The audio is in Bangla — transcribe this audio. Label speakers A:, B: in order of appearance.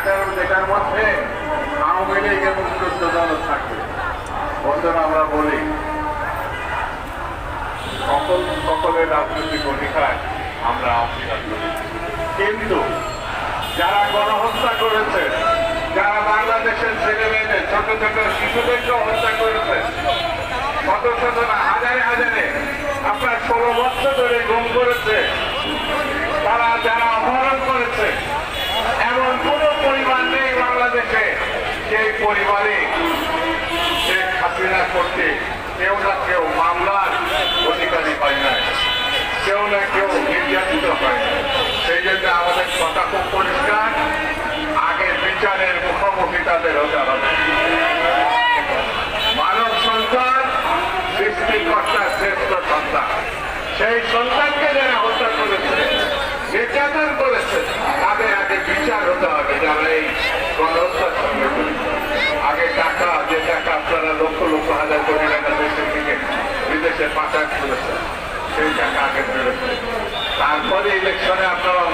A: যেটার মধ্যে আওয়ামী লীগ এবং চোদ্দ দল থাকবে। বন্ধুরা, আমরা বলি সকলের রাজনৈতিক অধিকার আমরা অস্বীকার করি, কিন্তু যারা গণহত্যা করেছে, যারা বাংলাদেশের ছেলে মেয়েদের ছোট ছোট শিশুদেরকে হত্যা করেছে, শত শত না হাজারে হাজারে আপনার 16 বছর ধরে গুম করেছে, তারা যারা অপহরণ করেছে, এমন কোন পরিবার নেই বাংলাদেশে সেই পরিবারে শেখ হাসিনা করতে কেউ না কেউ মামলার অধিকারী হয় না, কেউ না কেউ নির্যাতিত হয় না। সেই জন্য আমাদের কথা খুব পরিষ্কার, আগে বিচারের মুখোমুখি তাদের হতে হবে। মানব সন্তান সৃষ্টিকর্তার শ্রেষ্ঠ সন্তান, সেই সন্তানকে যারা হত্যা করেছে, নির্যাতন করেছে, তাদের আগে বিচার হতে হবে। যারা এই গণহত্যার সঙ্গে আগে টাকা, যে টাকা আপনারা লক্ষ লক্ষ হাজার কোটি টাকা দেশের থেকে বিদেশে পাচার করেছে, সেই টাকা আগে ফেলেছে। তারপরে ইলেকশনে আপনারা